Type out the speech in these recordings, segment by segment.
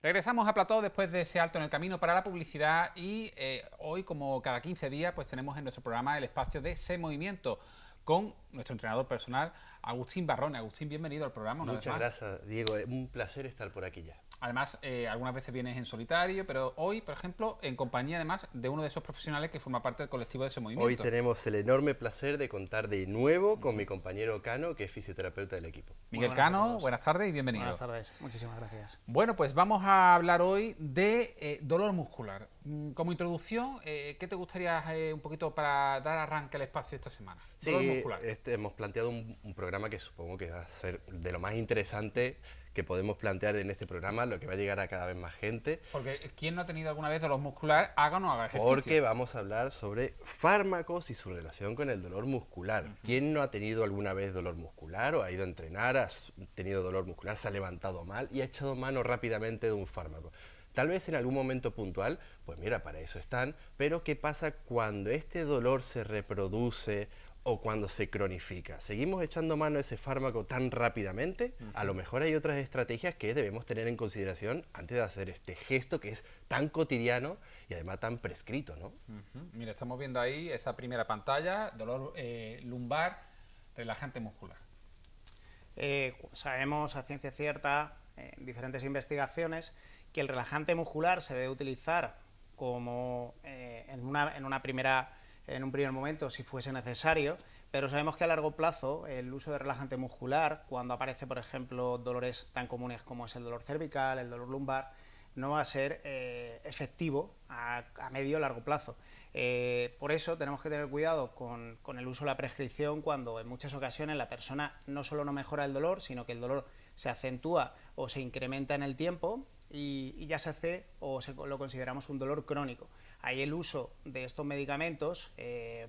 Regresamos a Plató después de ese alto en el camino para la publicidad y hoy, como cada 15 días, pues tenemos en nuestro programa el espacio de ese movimiento con nuestro entrenador personal, Agustín Barrón. Agustín, bienvenido al programa una vez más. Muchas gracias, Diego. Es un placer estar por aquí ya. Además, algunas veces vienes en solitario, pero hoy, por ejemplo, en compañía además de uno de esos profesionales que forma parte del colectivo de ese movimiento. Hoy tenemos el enorme placer de contar de nuevo con mi compañero Cano, que es fisioterapeuta del equipo. Miguel Cano, buenas tardes y bienvenido. Buenas tardes, muchísimas gracias. Bueno, pues vamos a hablar hoy de dolor muscular. Como introducción, ¿qué te gustaría un poquito para dar arranque al espacio esta semana? Sí, Dolor muscular. hemos planteado un programa que supongo que va a ser de lo más interesante que podemos plantear en este programa, lo que va a llegar a cada vez más gente. Porque ¿quién no ha tenido alguna vez dolor muscular, haga o no haga ejercicio? Porque vamos a hablar sobre fármacos y su relación con el dolor muscular. ¿Quién no ha tenido alguna vez dolor muscular o ha ido a entrenar, ha tenido dolor muscular, se ha levantado mal y ha echado mano rápidamente de un fármaco? Tal vez en algún momento puntual, pues mira, para eso están, pero ¿qué pasa cuando este dolor se reproduce o cuando se cronifica? ¿Seguimos echando mano a ese fármaco tan rápidamente? A lo mejor hay otras estrategias que debemos tener en consideración antes de hacer este gesto que es tan cotidiano y además tan prescrito, ¿no? Mira, estamos viendo ahí esa primera pantalla, dolor lumbar, relajante muscular. Sabemos a ciencia cierta, en diferentes investigaciones, que el relajante muscular se debe utilizar como en un primer momento si fuese necesario, pero sabemos que a largo plazo el uso de relajante muscular, cuando aparece por ejemplo dolores tan comunes como es el dolor cervical, el dolor lumbar, no va a ser efectivo a medio o largo plazo. Por eso tenemos que tener cuidado con el uso de la prescripción cuando en muchas ocasiones la persona no solo no mejora el dolor, sino que el dolor se acentúa o se incrementa en el tiempo y ya se hace o lo consideramos un dolor crónico. Ahí el uso de estos medicamentos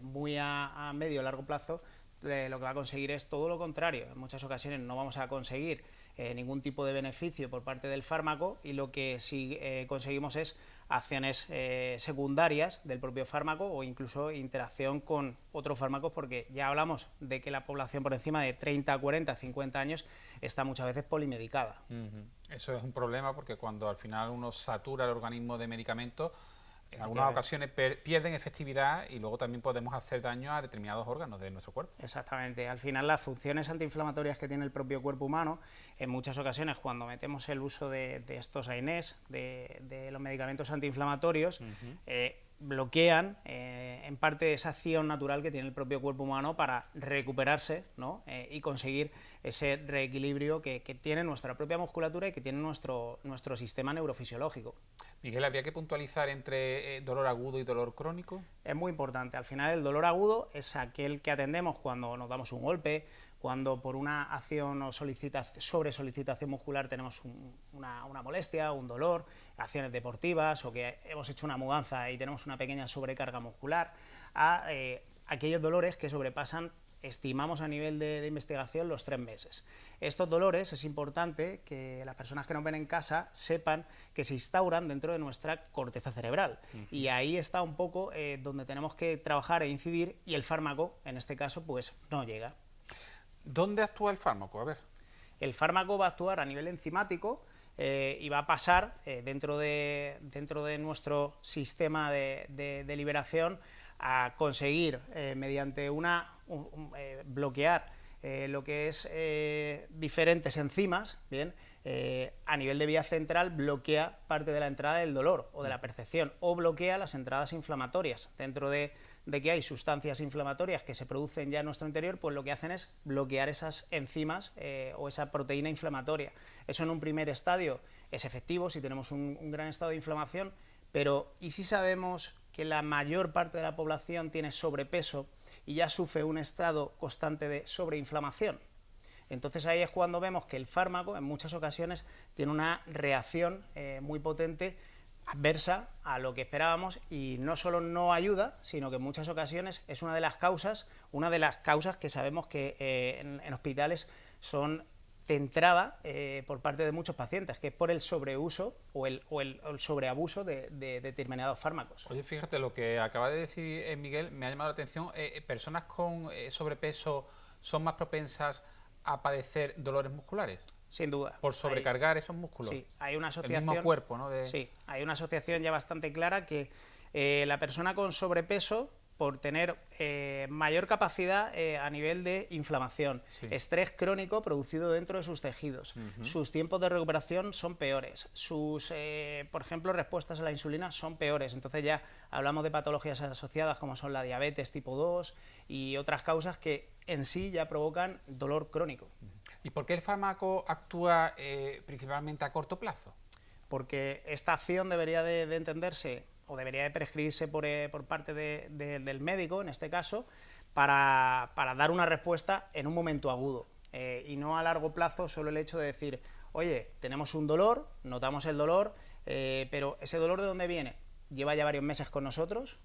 muy a medio o largo plazo lo que va a conseguir es todo lo contrario. En muchas ocasiones no vamos a conseguir ningún tipo de beneficio por parte del fármaco y lo que sí conseguimos es acciones secundarias del propio fármaco o incluso interacción con otros fármacos, porque ya hablamos de que la población por encima de 30, 40, 50 años está muchas veces polimedicada. Eso es un problema porque cuando al final uno satura el organismo de medicamentos, en algunas ocasiones pierden efectividad y luego también podemos hacer daño a determinados órganos de nuestro cuerpo. Exactamente. Al final las funciones antiinflamatorias que tiene el propio cuerpo humano, en muchas ocasiones cuando metemos el uso de estos AINEs, de los medicamentos antiinflamatorios, bloquean en parte esa acción natural que tiene el propio cuerpo humano para recuperarse, ¿no? Y conseguir ese reequilibrio que tiene nuestra propia musculatura y que tiene nuestro sistema neurofisiológico. Miguel, ¿habría que puntualizar entre dolor agudo y dolor crónico? Es muy importante. Al final el dolor agudo es aquel que atendemos cuando nos damos un golpe, cuando por una acción o sobre solicitación muscular tenemos una molestia, un dolor, acciones deportivas o que hemos hecho una mudanza y tenemos una pequeña sobrecarga muscular, a aquellos dolores que sobrepasan, estimamos a nivel de investigación, los 3 meses. Estos dolores es importante que las personas que nos ven en casa sepan que se instauran dentro de nuestra corteza cerebral y ahí está un poco donde tenemos que trabajar e incidir y el fármaco, en este caso, pues no llega. ¿Dónde actúa el fármaco? A ver. El fármaco va a actuar a nivel enzimático y va a pasar dentro de nuestro sistema de liberación a conseguir mediante bloquear lo que es diferentes enzimas, bien, a nivel de vía central bloquea parte de la entrada del dolor o de la percepción o bloquea las entradas inflamatorias. Dentro de que hay sustancias inflamatorias que se producen ya en nuestro interior, pues lo que hacen es bloquear esas enzimas o esa proteína inflamatoria. Eso en un primer estadio es efectivo si tenemos un gran estado de inflamación, pero ¿y si sabemos que la mayor parte de la población tiene sobrepeso y ya sufre un estado constante de sobreinflamación? Entonces ahí es cuando vemos que el fármaco en muchas ocasiones tiene una reacción muy potente, adversa a lo que esperábamos, y no solo no ayuda, sino que en muchas ocasiones es una de las causas que sabemos que en hospitales son de entrada por parte de muchos pacientes, que es por el sobreuso o el sobreabuso de determinados fármacos. Oye, fíjate, lo que acaba de decir Miguel me ha llamado la atención. ¿Personas con sobrepeso son más propensas a padecer dolores musculares? Sin duda. Por sobrecargar esos músculos. Sí, hay una asociación. El mismo cuerpo, ¿no? Sí, hay una asociación ya bastante clara que la persona con sobrepeso, por tener mayor capacidad a nivel de inflamación, estrés crónico producido dentro de sus tejidos, sus tiempos de recuperación son peores, sus, por ejemplo, respuestas a la insulina son peores. Entonces ya hablamos de patologías asociadas como son la diabetes tipo 2 y otras causas que en sí ya provocan dolor crónico. ¿Y por qué el fármaco actúa principalmente a corto plazo? Porque esta acción debería de entenderse o debería de prescribirse por parte del médico, en este caso, para dar una respuesta en un momento agudo y no a largo plazo. Solo el hecho de decir, oye, tenemos un dolor, notamos el dolor, pero ¿ese dolor de dónde viene? ¿Lleva ya varios meses con nosotros?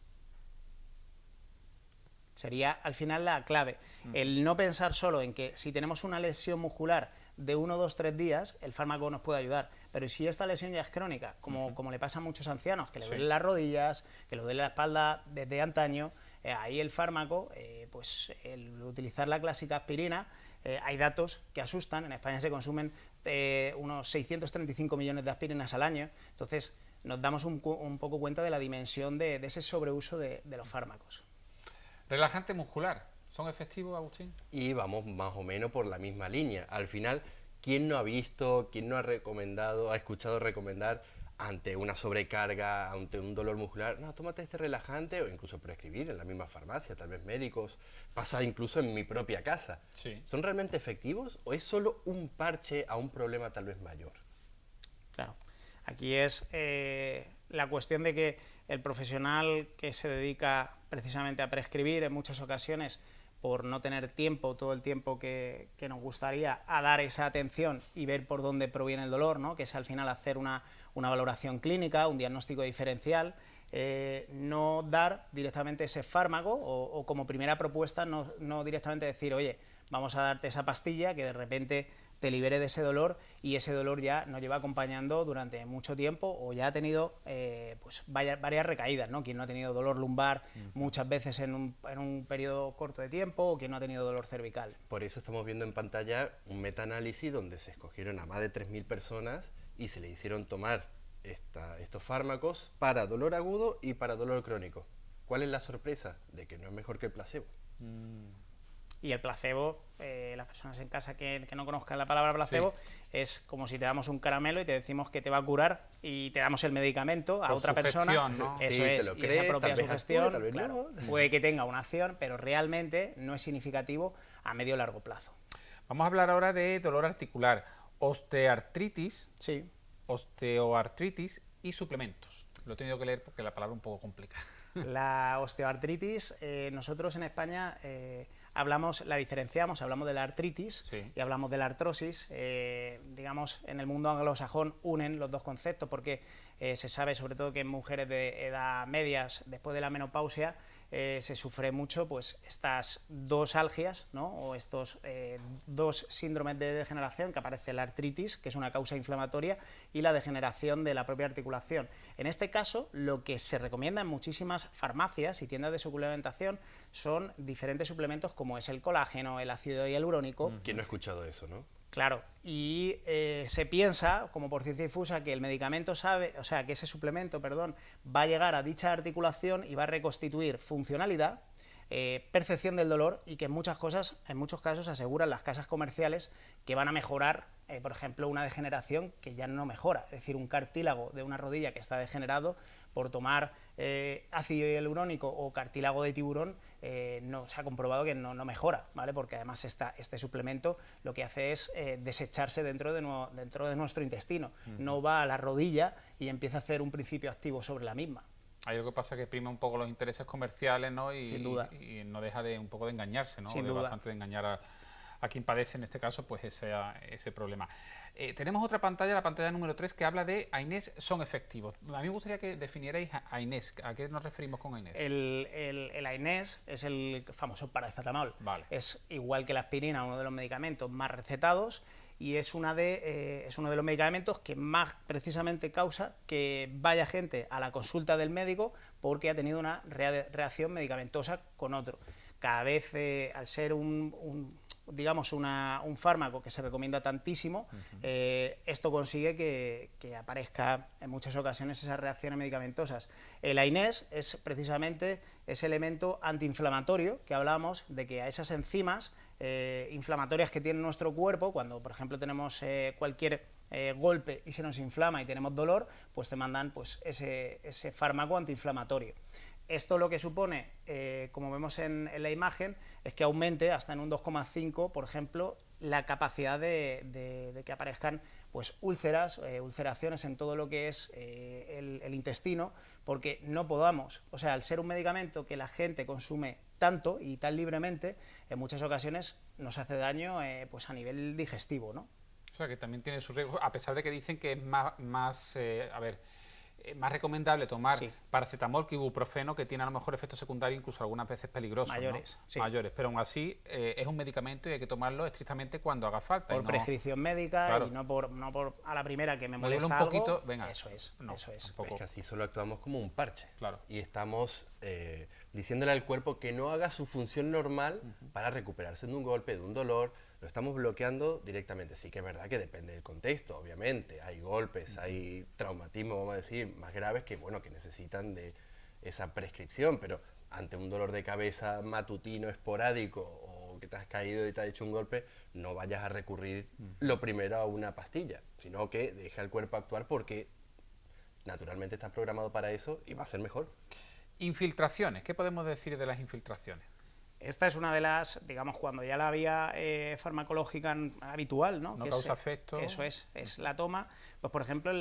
Sería al final la clave. El no pensar solo en que si tenemos una lesión muscular de 1, 2, 3 días, el fármaco nos puede ayudar. Pero si esta lesión ya es crónica, como le pasa a muchos ancianos, que le duelen las rodillas, que le duele la espalda desde antaño, ahí el fármaco, pues el utilizar la clásica aspirina, hay datos que asustan. En España se consumen unos 635 millones de aspirinas al año. Entonces nos damos un poco cuenta de la dimensión de ese sobreuso de los fármacos. ¿Relajante muscular? ¿Son efectivos, Agustín? Y vamos más o menos por la misma línea. Al final, ¿quién no ha visto, quién no ha recomendado, ha escuchado recomendar ante una sobrecarga, ante un dolor muscular? No, tómate este relajante, o incluso prescribir en la misma farmacia, tal vez médicos. Pasa incluso en mi propia casa. Sí. ¿Son realmente efectivos o es solo un parche a un problema tal vez mayor? Claro. Aquí es la cuestión de que el profesional que se dedica precisamente a prescribir en muchas ocasiones, por no tener tiempo, todo el tiempo que nos gustaría, a dar esa atención y ver por dónde proviene el dolor, ¿no? Que es al final hacer una valoración clínica, un diagnóstico diferencial, no dar directamente ese fármaco o como primera propuesta no directamente decir, oye, vamos a darte esa pastilla que de repente te libere de ese dolor, y ese dolor ya nos lleva acompañando durante mucho tiempo o ya ha tenido pues varias recaídas, ¿no? Quien no ha tenido dolor lumbar muchas veces en un periodo corto de tiempo, o quien no ha tenido dolor cervical. Por eso estamos viendo en pantalla un metaanálisis donde se escogieron a más de 3.000 personas y se le hicieron tomar estos fármacos para dolor agudo y para dolor crónico. ¿Cuál es la sorpresa? De que no es mejor que el placebo. Y el placebo, las personas en casa que no conozcan la palabra placebo, es como si te damos un caramelo y te decimos que te va a curar y te damos el medicamento a por otra persona, ¿no? Eso Sí, es, te lo y crees, esa propia tal vez sugestión, actúe, tal vez claro, no. puede que tenga una acción, pero realmente no es significativo a medio o largo plazo. Vamos a hablar ahora de dolor articular, osteoartritis, Sí. osteoartritis y suplementos. Lo he tenido que leer porque la palabra es un poco complicada. La osteoartritis, nosotros en España la diferenciamos, hablamos de la artritis y hablamos de la artrosis. Digamos, en el mundo anglosajón unen los dos conceptos porque se sabe sobre todo que en mujeres de edad medias, después de la menopausia, se sufre mucho pues estas dos algias, ¿no? O estos dos síndromes de degeneración, que aparece la artritis, que es una causa inflamatoria, y la degeneración de la propia articulación. En este caso, lo que se recomienda en muchísimas farmacias y tiendas de suplementación son diferentes suplementos como es el colágeno, el ácido hialurónico. ¿Quién no ha escuchado eso, no? Claro, y se piensa, como por ciencia difusa, que el medicamento que ese suplemento, va a llegar a dicha articulación y va a reconstituir funcionalidad, percepción del dolor, y que en muchos casos aseguran las casas comerciales que van a mejorar, por ejemplo, una degeneración que ya no mejora, es decir, un cartílago de una rodilla que está degenerado por tomar ácido hialurónico o cartílago de tiburón, no se ha comprobado que no mejora, ¿vale? Porque además este suplemento lo que hace es desecharse dentro de nuestro intestino, no va a la rodilla y empieza a hacer un principio activo sobre la misma. Hay algo que pasa que prima un poco los intereses comerciales, ¿no? Sin duda. Y no deja de un poco de engañarse, ¿no? Sin duda. Bastante de engañar a quien padece, en este caso, pues ese problema. Tenemos otra pantalla, la pantalla número 3, que habla de AINES son efectivos. A mí me gustaría que definierais AINES. ¿A qué nos referimos con AINES? El AINES es el famoso paracetamol. Vale. Es igual que la aspirina, uno de los medicamentos más recetados, y es uno de los medicamentos que más precisamente causa que vaya gente a la consulta del médico porque ha tenido una reacción medicamentosa con otro. Cada vez, al ser un digamos, un fármaco que se recomienda tantísimo, esto consigue que aparezca en muchas ocasiones esas reacciones medicamentosas. El AINES es precisamente ese elemento antiinflamatorio que hablamos, de que a esas enzimas inflamatorias que tiene nuestro cuerpo, cuando por ejemplo tenemos cualquier golpe y se nos inflama y tenemos dolor, pues te mandan pues, ese fármaco antiinflamatorio. Esto lo que supone, como vemos en la imagen, es que aumente hasta en un 2,5, por ejemplo, la capacidad de que aparezcan pues, úlceras, ulceraciones en todo lo que es el intestino, porque no podamos, o sea, al ser un medicamento que la gente consume tanto y tan libremente, en muchas ocasiones nos hace daño pues a nivel digestivo, ¿no? O sea, que también tiene sus riesgos, a pesar de que dicen que es más recomendable tomar paracetamol que ibuprofeno, que tiene a lo mejor efectos secundarios incluso algunas veces peligrosos, mayores, ¿no? sí. Mayores, pero aún así es un medicamento y hay que tomarlo estrictamente cuando haga falta. Por prescripción médica, claro, y no por a la primera que me molesta un poquito, algo, venga. eso es. Es que así solo actuamos como un parche. Claro. Y estamos diciéndole al cuerpo que no haga su función normal para recuperarse de un golpe, de un dolor. Lo estamos bloqueando directamente. Sí que es verdad que depende del contexto, obviamente. Hay golpes, hay traumatismos, vamos a decir, más graves que, bueno, que necesitan de esa prescripción, pero ante un dolor de cabeza matutino, esporádico, o que te has caído y te ha hecho un golpe, no vayas a recurrir lo primero a una pastilla, sino que deja al cuerpo actuar porque naturalmente estás programado para eso y va a ser mejor. Infiltraciones. ¿Qué podemos decir de las infiltraciones? Esta es una de las, digamos, cuando ya la vía farmacológica habitual, ¿no? No que causa efecto. Eso es la toma, pues por ejemplo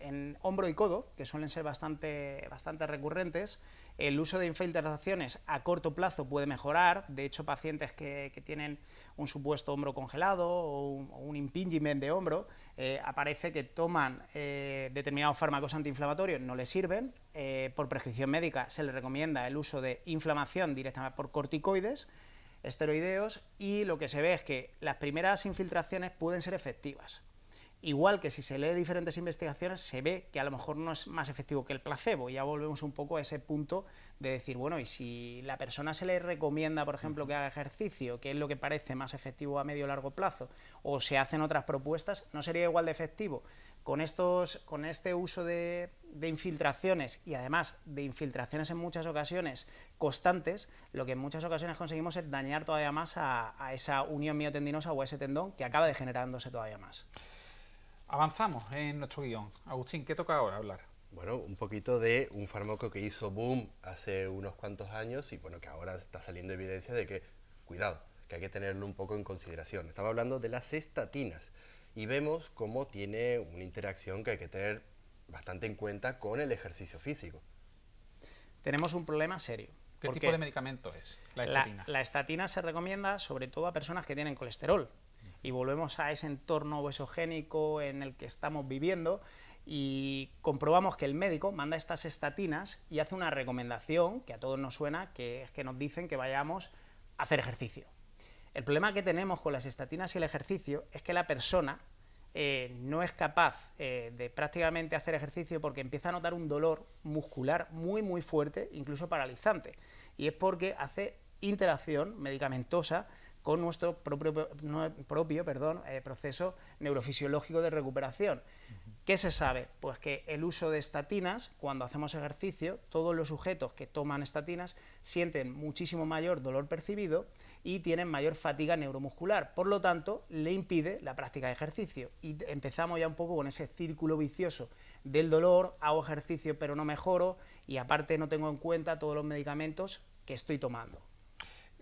en hombro y codo, que suelen ser bastante recurrentes, el uso de infiltraciones a corto plazo puede mejorar. De hecho, pacientes que tienen un supuesto hombro congelado o un impingement de hombro, aparece que toman determinados fármacos antiinflamatorios, no les sirven. Por prescripción médica se les recomienda el uso de inflamación directamente por corticoides, esteroideos, y lo que se ve es que las primeras infiltraciones pueden ser efectivas. Igual que si se lee diferentes investigaciones, se ve que a lo mejor no es más efectivo que el placebo. Ya volvemos un poco a ese punto de decir, bueno, y si la persona se le recomienda, por ejemplo, que haga ejercicio, que es lo que parece más efectivo a medio o largo plazo, o se hacen otras propuestas, ¿no sería igual de efectivo? Con este uso de infiltraciones, y además de infiltraciones en muchas ocasiones constantes, lo que en muchas ocasiones conseguimos es dañar todavía más a esa unión miotendinosa o a ese tendón que acaba degenerándose todavía más. Avanzamos en nuestro guión. Agustín, ¿qué toca ahora hablar? Bueno, un poquito de un fármaco que hizo boom hace unos cuantos años y bueno, que ahora está saliendo evidencia de que, cuidado, que hay que tenerlo un poco en consideración. Estamos hablando de las estatinas y vemos cómo tiene una interacción que hay que tener bastante en cuenta con el ejercicio físico. Tenemos un problema serio. ¿Qué tipo de medicamento es la estatina? La estatina se recomienda sobre todo a personas que tienen colesterol. Y volvemos a ese entorno obesogénico en el que estamos viviendo y comprobamos que el médico manda estas estatinas y hace una recomendación, que a todos nos suena, que es que nos dicen que vayamos a hacer ejercicio. El problema que tenemos con las estatinas y el ejercicio es que la persona no es capaz de prácticamente hacer ejercicio porque empieza a notar un dolor muscular muy fuerte, incluso paralizante. Y es porque hace interacción medicamentosa con nuestro propio proceso neurofisiológico de recuperación. ¿Qué se sabe? Pues que el uso de estatinas, cuando hacemos ejercicio, todos los sujetos que toman estatinas sienten muchísimo mayor dolor percibido y tienen mayor fatiga neuromuscular. Por lo tanto, le impide la práctica de ejercicio. Y empezamos ya un poco con ese círculo vicioso del dolor, hago ejercicio pero no mejoro y aparte no tengo en cuenta todos los medicamentos que estoy tomando.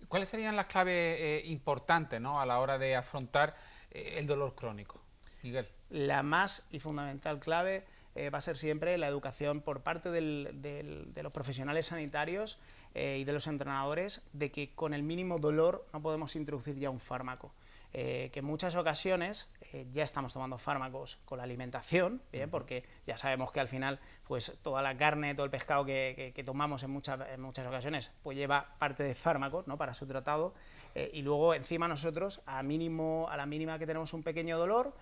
¿Cuáles serían las claves importantes, ¿no?, a la hora de afrontar el dolor crónico? Miguel. La más y fundamental clave va a ser siempre la educación por parte de los profesionales sanitarios y de los entrenadores de que con el mínimo dolor no podemos introducir ya un fármaco. Que en muchas ocasiones ya estamos tomando fármacos con la alimentación, ¿bien? Porque ya sabemos que al final pues toda la carne, todo el pescado que tomamos en muchas ocasiones pues lleva parte de fármacos, ¿no?, para su tratado, y luego encima nosotros a la mínima que tenemos un pequeño dolor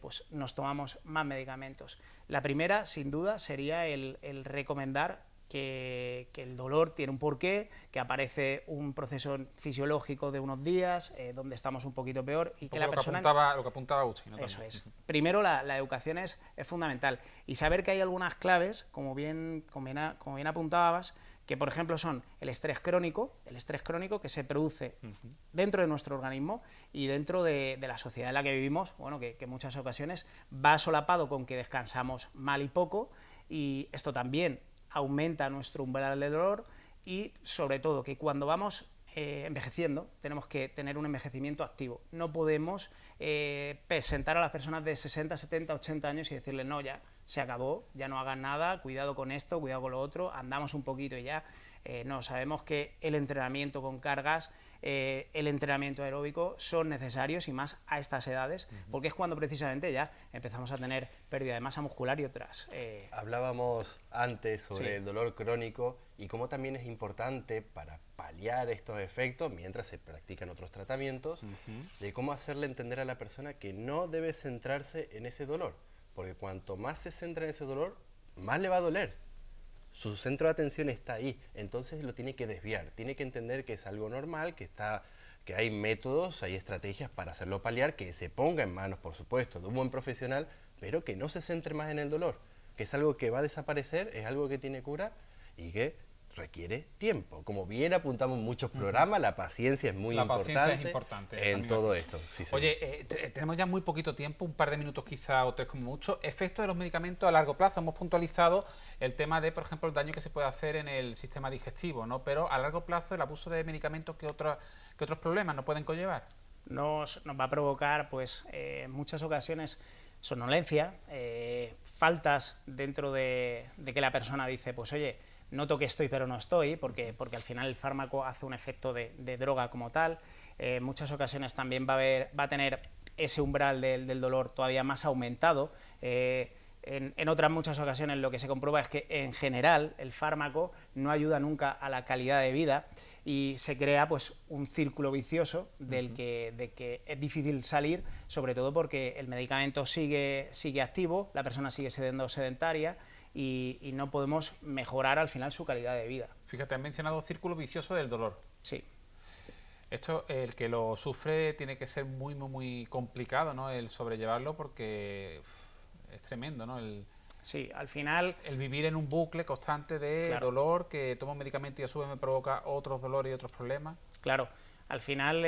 pues nos tomamos más medicamentos. La primera sin duda sería el recomendar que el dolor tiene un porqué, que aparece un proceso fisiológico de unos días, donde estamos un poquito peor y que la persona... Lo que apuntaba Agustín, ¿no? Eso es. Primero, la educación es fundamental. Y saber que hay algunas claves, como bien apuntabas, que por ejemplo son el estrés crónico que se produce dentro de nuestro organismo y dentro de la sociedad en la que vivimos, bueno, que en muchas ocasiones va solapado con que descansamos mal y poco, y esto también aumenta nuestro umbral de dolor, y sobre todo que cuando vamos envejeciendo tenemos que tener un envejecimiento activo. No podemos sentar a las personas de 60, 70, 80 años y decirles no, ya se acabó, ya no hagan nada, cuidado con esto, cuidado con lo otro, andamos un poquito y ya. No, sabemos que el entrenamiento con cargas, el entrenamiento aeróbico son necesarios, y más a estas edades, porque es cuando precisamente ya empezamos a tener pérdida de masa muscular y otras. Hablábamos antes sobre el dolor crónico y cómo también es importante para paliar estos efectos mientras se practican otros tratamientos, de cómo hacerle entender a la persona que no debe centrarse en ese dolor, porque cuanto más se centra en ese dolor, más le va a doler. Su centro de atención está ahí, entonces lo tiene que desviar, tiene que entender que es algo normal, que hay métodos, hay estrategias para hacerlo paliar, que se ponga en manos, por supuesto, de un buen profesional, pero que no se centre más en el dolor, que es algo que va a desaparecer, es algo que tiene cura y que requiere tiempo. Como bien apuntamos en muchos programas, la paciencia es muy importante en todo esto. Sí, oye, tenemos ya muy poquito tiempo, un par de minutos quizá o 3 como mucho. Efectos de los medicamentos a largo plazo. Hemos puntualizado el tema de, por ejemplo, el daño que se puede hacer en el sistema digestivo, ¿no? Pero a largo plazo el abuso de medicamentos, ¿qué otros problemas nos pueden conllevar? Nos va a provocar, pues, en muchas ocasiones somnolencia, faltas dentro de que la persona dice, pues oye, noto que estoy pero no estoy, porque al final el fármaco hace un efecto de droga como tal. En muchas ocasiones también va a tener ese umbral del dolor todavía más aumentado. En otras muchas ocasiones lo que se comprueba es que en general el fármaco no ayuda nunca a la calidad de vida, y se crea pues un círculo vicioso de que es difícil salir, sobre todo porque el medicamento sigue activo, la persona sigue siendo sedentaria, y no podemos mejorar al final su calidad de vida. Fíjate, has mencionado círculo vicioso del dolor. Sí. Esto, el que lo sufre tiene que ser muy, muy, muy complicado, ¿no? El sobrellevarlo, porque es tremendo, ¿no? Sí, al final... El vivir en un bucle constante de dolor, que tomo un medicamento y a su vez me provoca otros dolores y otros problemas. Claro. Al final,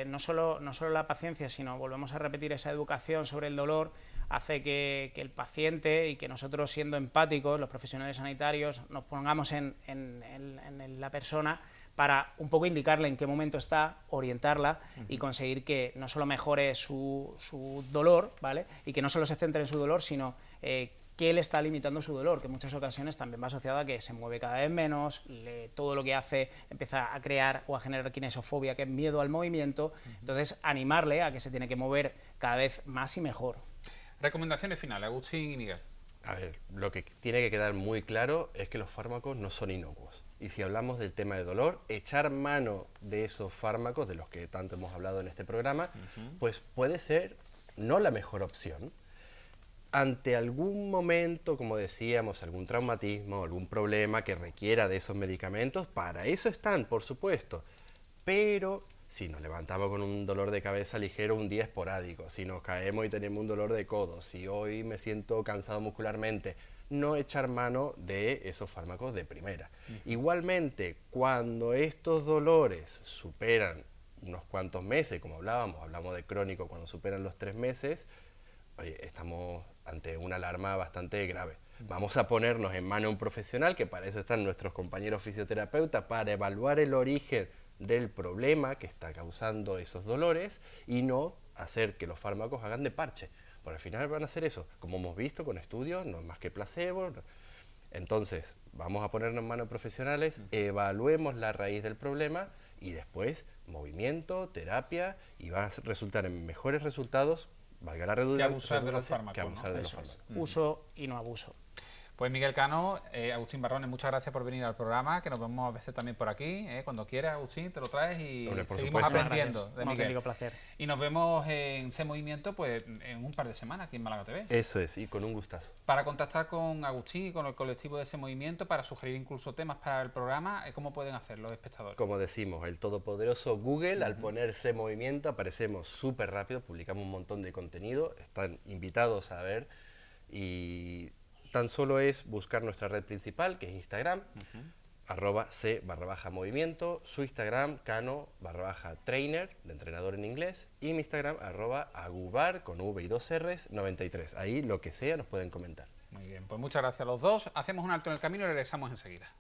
no solo la paciencia, sino volvemos a repetir esa educación sobre el dolor, hace que el paciente y que nosotros, siendo empáticos, los profesionales sanitarios, nos pongamos en la persona para un poco indicarle en qué momento está, orientarla y conseguir que no solo mejore su dolor, ¿vale? Y que no solo se centre en su dolor, sino que él está limitando su dolor, que en muchas ocasiones también va asociado a que se mueve cada vez menos, todo lo que hace empieza a crear o a generar kinesofobia, que es miedo al movimiento. Entonces, animarle a que se tiene que mover cada vez más y mejor. Recomendaciones finales, Agustín y Miguel. A ver, lo que tiene que quedar muy claro es que los fármacos no son inocuos. Y si hablamos del tema de dolor, echar mano de esos fármacos, de los que tanto hemos hablado en este programa, pues puede ser no la mejor opción. Ante algún momento, como decíamos, algún traumatismo, algún problema que requiera de esos medicamentos, para eso están, por supuesto. Pero si nos levantamos con un dolor de cabeza ligero un día esporádico, si nos caemos y tenemos un dolor de codo, si hoy me siento cansado muscularmente, no echar mano de esos fármacos de primera. Igualmente, cuando estos dolores superan unos cuantos meses, como hablamos de crónico cuando superan los 3 meses, oye, estamos ante una alarma bastante grave. Vamos a ponernos en manos de un profesional, que para eso están nuestros compañeros fisioterapeutas, para evaluar el origen del problema que está causando esos dolores y no hacer que los fármacos hagan de parche. Por al final van a hacer eso, como hemos visto con estudios, no es más que placebo. Entonces, vamos a ponernos en manos de profesionales, evaluemos la raíz del problema y después movimiento, terapia, y va a resultar en mejores resultados, valga la redundancia, que abusar de los fármacos. Uso y no abuso. Pues Miguel Cano, Agustín Barrones, muchas gracias por venir al programa, que nos vemos a veces también por aquí, cuando quieras, Agustín, te lo traes y seguimos aprendiendo de Un Miguel. auténtico placer. Y nos vemos en Sé Movimiento pues en un par de semanas aquí en Málaga TV. Eso es, y con un gustazo. Para contactar con Agustín y con el colectivo de Sé Movimiento, para sugerir incluso temas para el programa, ¿cómo pueden hacer los espectadores? Como decimos, el todopoderoso Google, al ponerse movimiento, aparecemos súper rápido, publicamos un montón de contenido, están invitados a ver y tan solo es buscar nuestra red principal, que es Instagram, @c_movimiento, su Instagram, cano_trainer, de entrenador en inglés, y mi Instagram, @agubar, con V y 2 Rs, 93. Ahí lo que sea nos pueden comentar. Muy bien, pues muchas gracias a los dos. Hacemos un alto en el camino y regresamos enseguida.